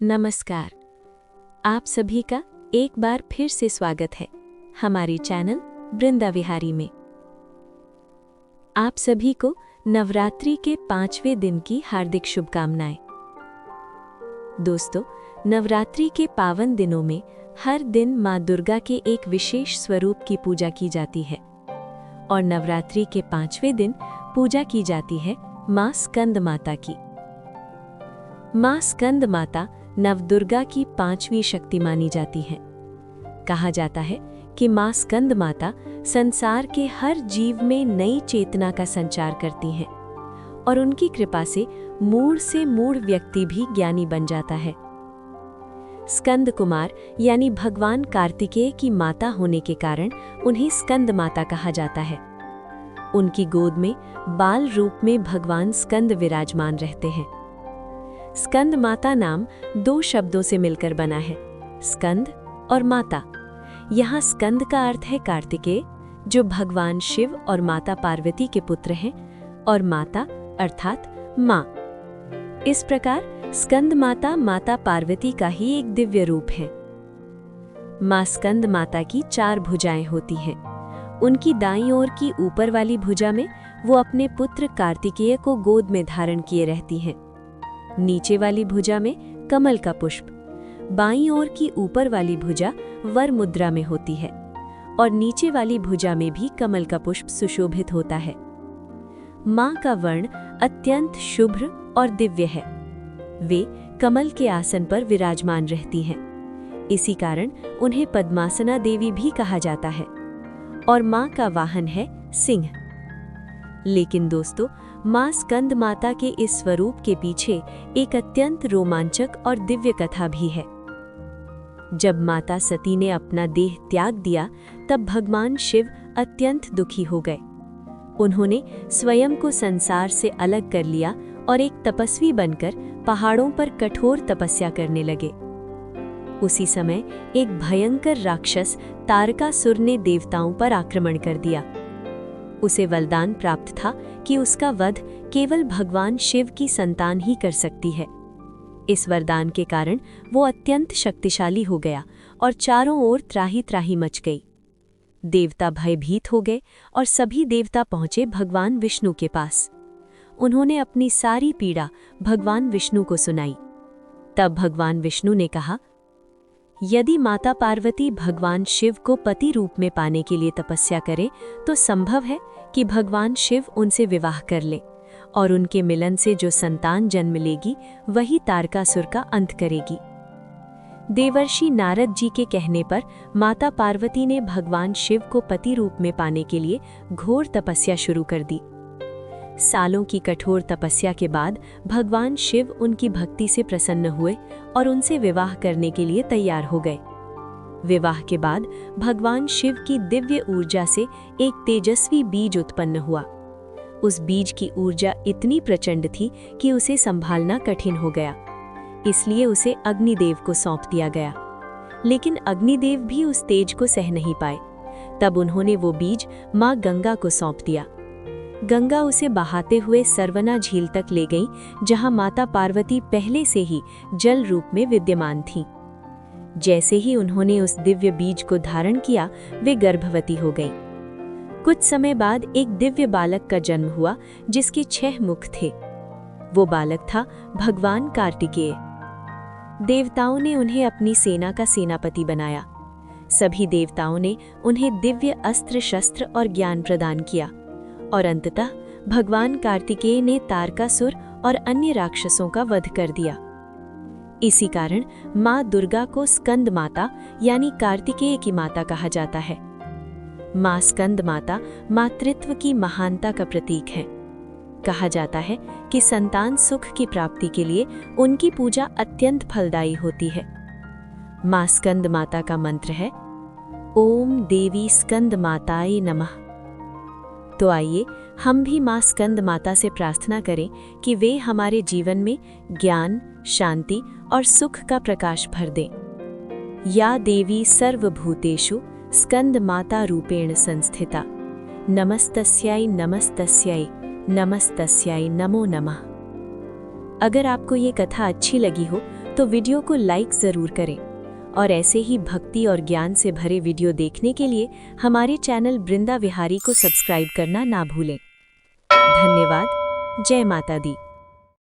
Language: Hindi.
नमस्कार। आप सभी का एक बार फिर से स्वागत है हमारे चैनल वृंदा विहारी में। आप सभी को नवरात्रि के 5वें दिन की हार्दिक शुभकामनाएं। दोस्तों, नवरात्रि के पावन दिनों में हर दिन माँ दुर्गा के एक विशेष स्वरूप की पूजा की जाती है और नवरात्रि के 5वें दिन पूजा की जाती है माँ स्कंद माता की। माँ स्कंद माता नवदुर्गा की 5वीं शक्ति मानी जाती है। कहा जाता है कि माँ स्कंद माता संसार के हर जीव में नई चेतना का संचार करती हैं और उनकी कृपा से मूढ़ व्यक्ति भी ज्ञानी बन जाता है। स्कंद कुमार यानी भगवान कार्तिकेय की माता होने के कारण उन्हें स्कंद माता कहा जाता है। उनकी गोद में बाल रूप में भगवान स्कंद विराजमान रहते हैं। स्कंद माता नाम 2 शब्दों से मिलकर बना है, स्कंद और माता। यहाँ स्कंद का अर्थ है कार्तिकेय, जो भगवान शिव और माता पार्वती के पुत्र हैं, और माता अर्थात माँ। इस प्रकार स्कंद माता माता पार्वती का ही एक दिव्य रूप है। माँ स्कंद माता की 4 भुजाएं होती हैं। उनकी दाईं ओर की ऊपर वाली भुजा में वो अपने पुत्र कार्तिकेय को गोद में धारण किए रहती हैं। नीचे वाली भुजा में कमल का पुष्प, बाईं ओर की ऊपर वाली भुजा वर मुद्रा में होती है और नीचे वाली भुजा में भी कमल का पुष्प सुशोभित होता है। मां का वर्ण अत्यंत शुभ्र और दिव्य है। वे कमल के आसन पर विराजमान रहती हैं। इसी कारण उन्हें पद्मासना देवी भी कहा जाता है और मां का वाहन है सिंह। लेकिन दोस्तों, माँ स्कंद माता के इस स्वरूप के पीछे एक अत्यंत रोमांचक और दिव्य कथा भी है। जब माता सती ने अपना देह त्याग दिया, तब भगवान शिव अत्यंत दुखी हो गए। उन्होंने स्वयं को संसार से अलग कर लिया और एक तपस्वी बनकर पहाड़ों पर कठोर तपस्या करने लगे। उसी समय एक भयंकर राक्षस तारकासुर ने देवताओं पर आक्रमण कर दिया। उसे वरदान प्राप्त था कि उसका वध केवल भगवान शिव की संतान ही कर सकती है। इस वरदान के कारण वो अत्यंत शक्तिशाली हो गया और चारों ओर त्राही त्राही मच गई। देवता भयभीत हो गए और सभी देवता पहुंचे भगवान विष्णु के पास। उन्होंने अपनी सारी पीड़ा भगवान विष्णु को सुनाई। तब भगवान विष्णु ने कहा, यदि माता पार्वती भगवान शिव को पति रूप में पाने के लिए तपस्या करे तो संभव है कि भगवान शिव उनसे विवाह कर ले और उनके मिलन से जो संतान जन्म लेगी वही तारकासुर का अंत करेगी। देवर्षि नारद जी के कहने पर माता पार्वती ने भगवान शिव को पति रूप में पाने के लिए घोर तपस्या शुरू कर दी। सालों की कठोर तपस्या के बाद भगवान शिव उनकी भक्ति से प्रसन्न हुए और उनसे विवाह करने के लिए तैयार हो गए। विवाह के बाद भगवान शिव की दिव्य ऊर्जा से एक तेजस्वी बीज उत्पन्न हुआ। उस बीज की ऊर्जा इतनी प्रचंड थी कि उसे संभालना कठिन हो गया, इसलिए उसे अग्निदेव को सौंप दिया गया। लेकिन अग्निदेव भी उस तेज को सह नहीं पाए। तब उन्होंने वो बीज माँ गंगा को सौंप दिया। गंगा उसे बहाते हुए सरवना झील तक ले गई, जहां माता पार्वती पहले से ही जल रूप में विद्यमान थीं। जैसे ही उन्होंने उस दिव्य बीज को धारण किया, वे गर्भवती हो गईं। कुछ समय बाद एक दिव्य बालक का जन्म हुआ, जिसके 6 मुख थे। वो बालक था भगवान कार्तिकेय। देवताओं ने उन्हें अपनी सेना का सेनापति बनाया। सभी देवताओं ने उन्हें दिव्य अस्त्र शस्त्र और ज्ञान प्रदान किया और अंततः भगवान कार्तिकेय ने तारकासुर और अन्य राक्षसों का वध कर दिया। इसी कारण माँ दुर्गा को स्कंद माता यानी कार्तिकेय की माता कहा जाता है। माँ स्कंद माता मातृत्व की महानता का प्रतीक है। कहा जाता है कि संतान सुख की प्राप्ति के लिए उनकी पूजा अत्यंत फलदायी होती है। माँ स्कंद माता का मंत्र है ओम देवी स्कंद माताय नमः। तो आइए हम भी माँ स्कंद माता से प्रार्थना करें कि वे हमारे जीवन में ज्ञान, शांति और सुख का प्रकाश भर दें। या देवी सर्वभूतेषु स्कंद माता रूपेण संस्थिता, नमस्तस्यै नमस्तस्यै नमस्तस्यै नमो नमः। अगर आपको ये कथा अच्छी लगी हो तो वीडियो को लाइक ज़रूर करें और ऐसे ही भक्ति और ज्ञान से भरे वीडियो देखने के लिए हमारे चैनल बृंदा विहारी को सब्सक्राइब करना ना भूलें। धन्यवाद। जय माता दी।